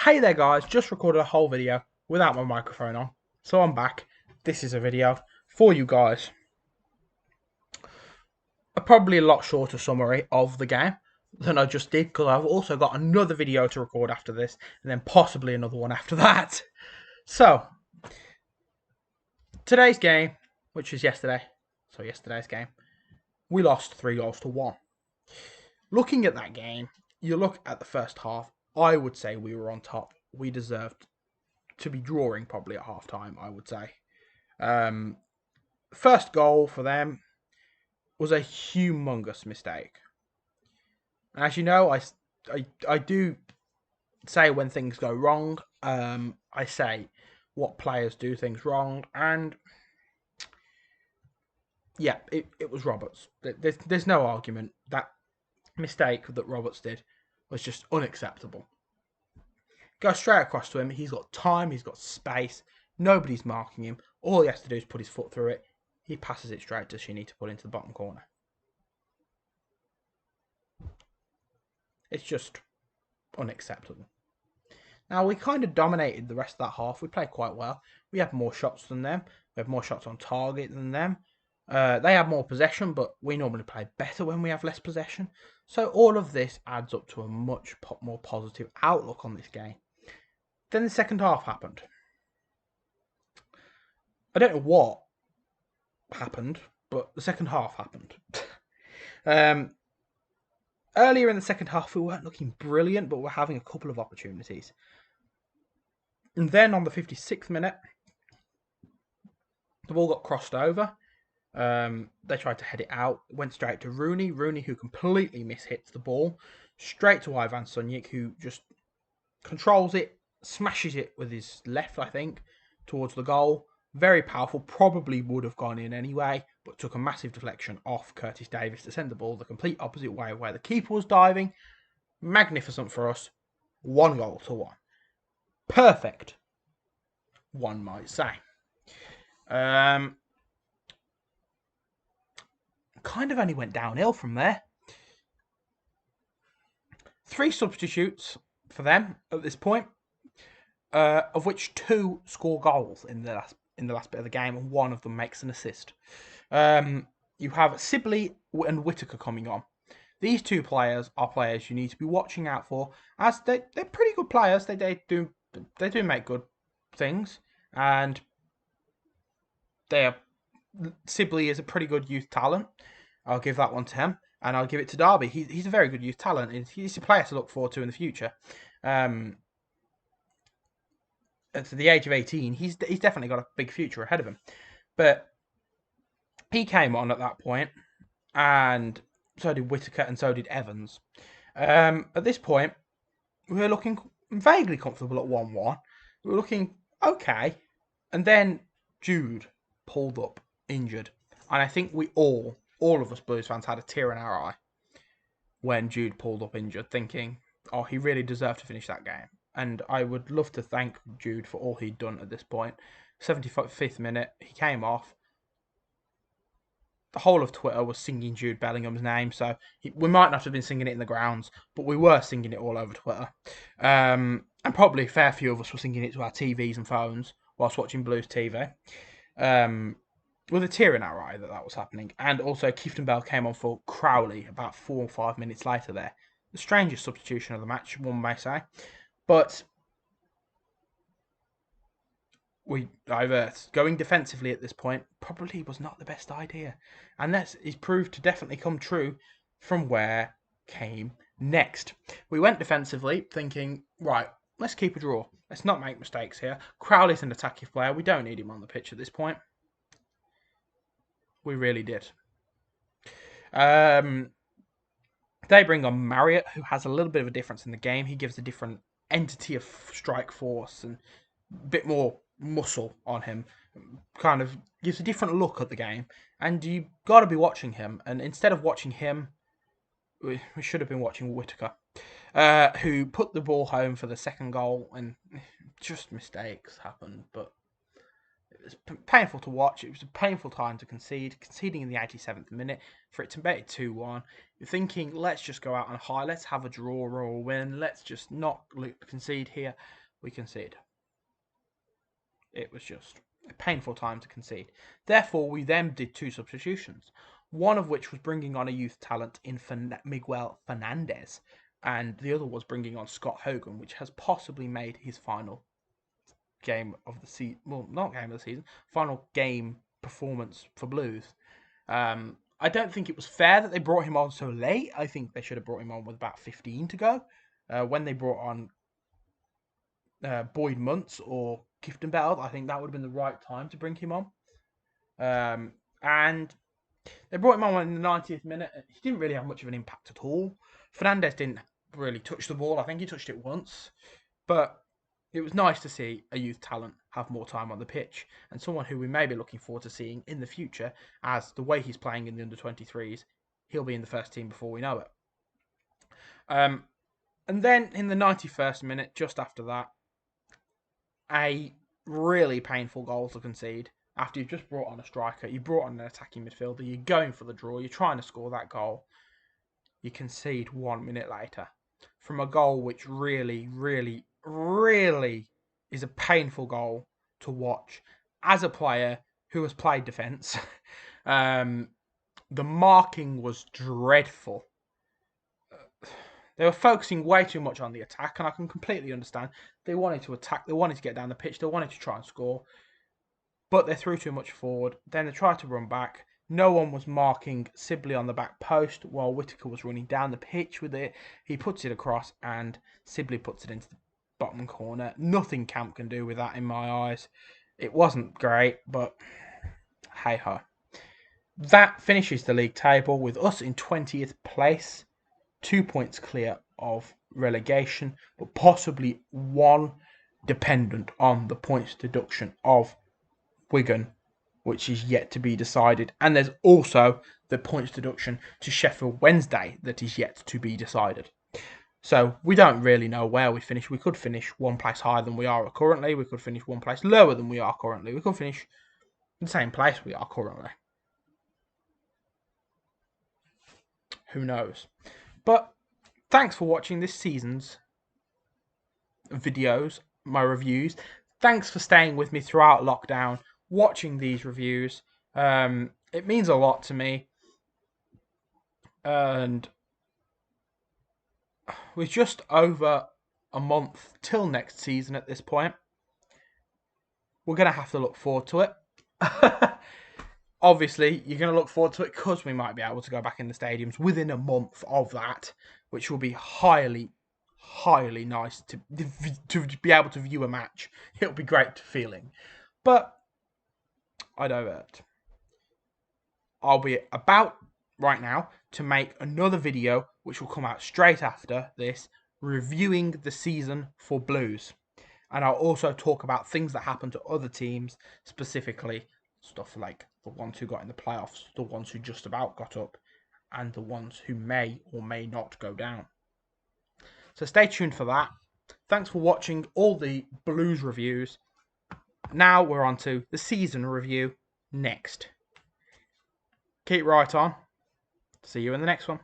Hey there guys, just recorded a whole video without my microphone on. So I'm back. This is a video for you guys. Probably a lot shorter summary of the game than I just did because I've also got another video to record after this and then possibly another one after that. So, today's game, which is yesterday's game, we lost 3-1. Looking at that game, you look at the first half, I would say we were on top. We deserved to be drawing probably at half time, I would say. First goal for them was a humongous mistake. As you know, I do say when things go wrong, I say what players do things wrong, and yeah, it was Roberts. There's no argument. That mistake that Roberts did was just unacceptable. Go straight across to him. He's got time. He's got space. Nobody's marking him. All he has to do is put his foot through it. He passes it straight to Shinny to put into the bottom corner. It's just unacceptable. Now, we kind of dominated the rest of that half. We played quite well. We had more shots than them. We had more shots on target than them. They had more possession, but we normally play better when we have less possession. So all of this adds up to a much more positive outlook on this game. Then the second half happened. I don't know what happened, but the second half happened. Earlier in the second half, we weren't looking brilliant, but we're having a couple of opportunities. And then on the 56th minute, the ball got crossed over. They tried to head it out. Went straight to Rooney. Rooney, who completely mishits the ball. Straight to Ivan Sunyic, who just controls it, smashes it with his left, I think, towards the goal. Very powerful. Probably would have gone in anyway, but took a massive deflection off Curtis Davis to send the ball the complete opposite way of where the keeper was diving. Magnificent for us. 1-1. Perfect, one might say. Kind of only went downhill from there. 3 substitutes for them at this point, of which 2 score goals in the last bit of the game, and one of them makes an assist. You have Sibley and Whittaker coming on. These 2 players are players you need to be watching out for, as they're pretty good players. They do make good things, and Sibley is a pretty good youth talent. I'll give that one to him, and I'll give it to Derby. He's a very good youth talent. He's a player to look forward to in the future. At the age of 18, he's definitely got a big future ahead of him. But he came on at that point, and so did Whittaker, and so did Evans. At this point, we were looking vaguely comfortable at 1-1. We were looking okay, and then Jude pulled up injured, and I think we all of us Blues fans had a tear in our eye when Jude pulled up injured, thinking, oh, he really deserved to finish that game. And I would love to thank Jude for all he'd done at this point. 75th minute, he came off. The whole of Twitter was singing Jude Bellingham's name, so we might not have been singing it in the grounds, but we were singing it all over Twitter. And probably a fair few of us were singing it to our TVs and phones whilst watching Blues TV. With a tear in our eye that was happening. And also, Keefton Bell came on for Crowley about 4 or 5 minutes later there. The strangest substitution of the match, one may say. But we divert. Going defensively at this point probably was not the best idea. And that is proved to definitely come true from where came next. We went defensively thinking, right, let's keep a draw. Let's not make mistakes here. Crowley's an attacking player. We don't need him on the pitch at this point. We really did. They bring on Marriott, who has a little bit of a difference in the game. He gives a different entity of strike force and a bit more muscle on him. Kind of gives a different look at the game. And you've got to be watching him. And instead of watching him, we should have been watching Whittaker, who put the ball home for the second goal. And just mistakes happened. But was painful to watch. It was a painful time to conceding in the 87th minute for it to make it 2-1. You're thinking, let's just go out on a high. Let's have a draw or a win. Let's just not concede here. We concede. It was just a painful time to concede. Therefore, we then did 2 substitutions. One of which was bringing on a youth talent in Miguel Fernandez, and the other was bringing on Scott Hogan, which has possibly made his final game of the season. Well, not game of the season. Final game performance for Blues. I don't think it was fair that they brought him on so late. I think they should have brought him on with about 15 to go. When they brought on Boyd Muntz or Clifton Bell, I think that would have been the right time to bring him on. And they brought him on in the 90th minute. He didn't really have much of an impact at all. Fernandez didn't really touch the ball. I think he touched it once. But it was nice to see a youth talent have more time on the pitch, and someone who we may be looking forward to seeing in the future, as the way he's playing in the under-23s, he'll be in the first team before we know it. And then in the 91st minute, just after that, a really painful goal to concede. After you've just brought on a striker, you brought on an attacking midfielder, you're going for the draw, you're trying to score that goal, you concede 1 minute later from a goal which really, really, really is a painful goal to watch. As a player who has played defence, the marking was dreadful. They were focusing way too much on the attack, and I can completely understand. They wanted to attack, they wanted to get down the pitch, they wanted to try and score, but they threw too much forward. Then they tried to run back. No one was marking Sibley on the back post while Whittaker was running down the pitch with it. He puts it across, and Sibley puts it into the bottom corner. Nothing Camp can do with that in my eyes. It wasn't great, but hey-ho. That finishes the league table with us in 20th place. 2 points clear of relegation, but possibly 1 dependent on the points deduction of Wigan, which is yet to be decided. And there's also the points deduction to Sheffield Wednesday that is yet to be decided. So we don't really know where we finish. We could finish 1 place higher than we are currently. We could finish 1 place lower than we are currently. We could finish in the same place we are currently. Who knows? But thanks for watching this season's videos, my reviews. Thanks for staying with me throughout lockdown, watching these reviews. It means a lot to me. And with just over a month till next season at this point, we're going to have to look forward to it. Obviously, you're going to look forward to it because we might be able to go back in the stadiums within a month of that, which will be highly, highly nice to be able to view a match. It'll be great feeling. But I divert. I'll be about right now to make another video which will come out straight after this, reviewing the season for Blues. And I'll also talk about things that happen to other teams, specifically stuff like the ones who got in the playoffs, the ones who just about got up, and the ones who may or may not go down. So stay tuned for that. Thanks for watching all the Blues reviews. Now we're on to the season review next. Keep right on. See you in the next one.